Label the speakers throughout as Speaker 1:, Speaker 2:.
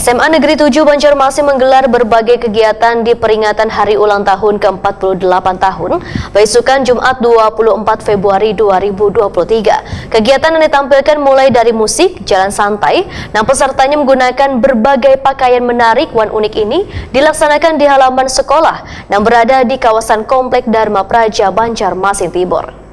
Speaker 1: SMA Negeri 7 Banjarmasin menggelar berbagai kegiatan di peringatan Hari Ulang Tahun ke-48 tahun besukan Jumat 24 Februari 2023. Kegiatan yang ditampilkan mulai dari musik, jalan santai, dan pesertanya menggunakan berbagai pakaian menarik wan unik ini dilaksanakan di halaman sekolah yang berada di kawasan Komplek Dharma Praja Banjarmasin Timur.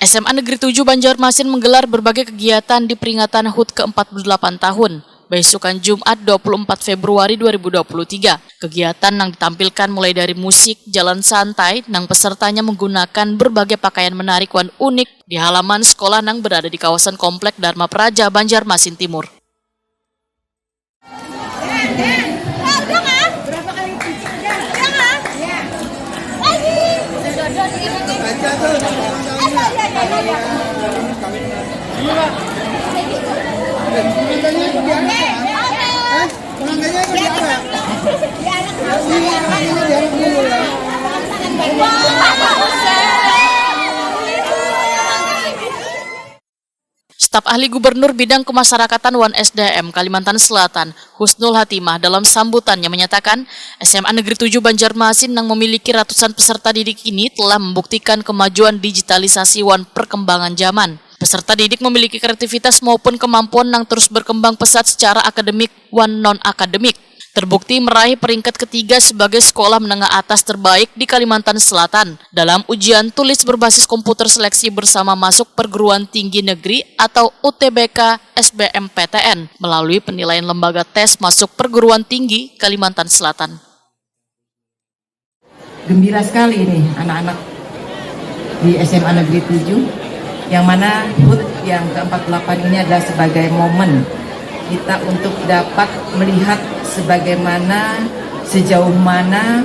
Speaker 2: SMA Negeri 7 Banjarmasin menggelar berbagai kegiatan di peringatan HUT ke-48 tahun, besukan Jumat 24 Februari 2023. Kegiatan yang ditampilkan mulai dari musik, jalan santai, yang pesertanya menggunakan berbagai pakaian menarik wan unik di halaman sekolah yang berada di kawasan Komplek Dharma Praja Banjarmasin Timur. Staf ahli Gubernur Bidang Kemasyarakatan Wan SDM Kalimantan Selatan, Husnul Hatimah dalam sambutannya menyatakan SMA Negeri 7 Banjarmasin yang memiliki ratusan peserta didik ini telah membuktikan kemajuan digitalisasi wan perkembangan zaman. Peserta didik memiliki kreativitas maupun kemampuan yang terus berkembang pesat secara akademik wan non-akademik. Terbukti meraih peringkat ketiga sebagai sekolah menengah atas terbaik di Kalimantan Selatan dalam ujian tulis berbasis komputer seleksi bersama masuk perguruan tinggi negeri atau UTBK SBMPTN melalui penilaian lembaga tes masuk perguruan tinggi Kalimantan Selatan.
Speaker 3: Gembira sekali ini anak-anak di SMA Negeri 7, yang mana HUT yang ke-48 ini adalah sebagai momen kita untuk dapat melihat sebagaimana sejauh mana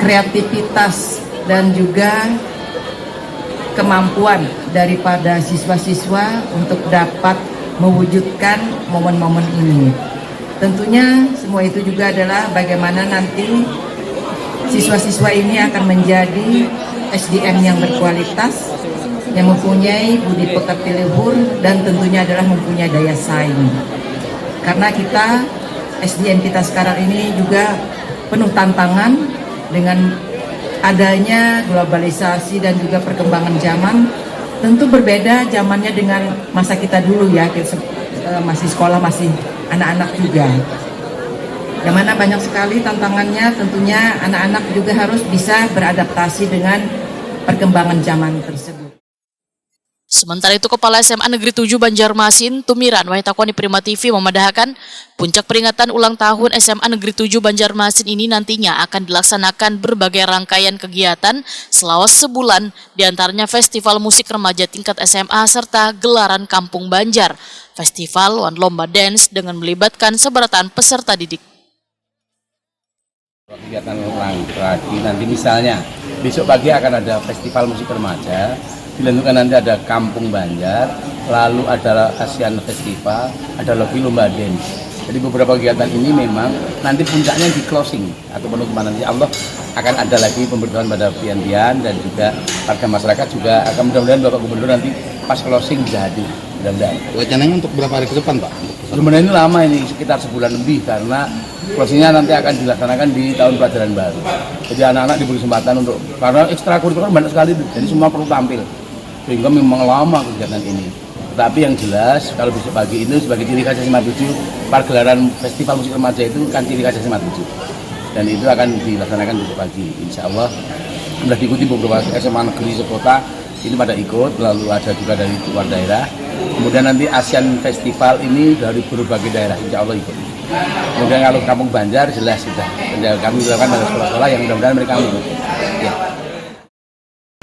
Speaker 3: kreativitas dan juga kemampuan daripada siswa-siswa untuk dapat mewujudkan momen-momen ini. Tentunya semua itu juga adalah bagaimana nanti siswa-siswa ini akan menjadi SDM yang berkualitas, yang mempunyai budi pekerti luhur, dan tentunya adalah mempunyai daya saing. Karena kita, SDM kita sekarang ini juga penuh tantangan dengan adanya globalisasi dan juga perkembangan zaman. Tentu berbeda zamannya dengan masa kita dulu ya, kita masih sekolah, masih anak-anak juga. Yang mana banyak sekali tantangannya, tentunya anak-anak juga harus bisa beradaptasi dengan perkembangan zaman tersebut.
Speaker 2: Sementara itu, Kepala SMA Negeri 7 Banjarmasin, Tumiran Wahitakwani Prima TV memandahkan puncak peringatan ulang tahun SMA Negeri 7 Banjarmasin ini nantinya akan dilaksanakan berbagai rangkaian kegiatan selama sebulan, diantaranya festival musik remaja tingkat SMA serta gelaran Kampung Banjar, festival wan lomba dance dengan melibatkan seberatan peserta didik.
Speaker 4: Kegiatan ulang lagi nanti misalnya besok pagi akan ada festival musik remaja, dilanjutkan nanti ada Kampung Banjar, lalu ada Asian Festival, ada lagi lomba dance. Jadi beberapa kegiatan ini memang nanti puncaknya di closing atau penutupan, nanti Allah akan ada lagi pemberitahuan pada pian-pian dan juga warga masyarakat juga akan, mudah-mudahan Bapak Gubernur nanti pas closing bisa hadir. Mudah-mudahan.
Speaker 5: Wacananya untuk berapa hari ke depan, Pak?
Speaker 4: Sebenarnya ini lama, ini sekitar sebulan lebih, karena closingnya nanti akan dilaksanakan di tahun pelajaran baru. Jadi anak-anak diberi kesempatan untuk, karena ekstrakurikuler banyak sekali, jadi semua perlu tampil. Sehingga memang lama kegiatan ini. Tapi yang jelas, kalau besok pagi itu sebagai ciri khas SMA 7, pergelaran festival musik remaja itu kan ciri khas SMA 7. Dan itu akan dilaksanakan besok pagi. Insya Allah sudah diikuti beberapa SMA negeri sekota, ini pada ikut, lalu ada juga dari luar daerah. Kemudian nanti Asian Festival ini dari berbagai daerah, insya Allah ikut. Kemudian kalau Kampung Banjar jelas sudah, kami lakukan pada sekolah-sekolah yang mudah-mudahan mereka mengikuti. Ya.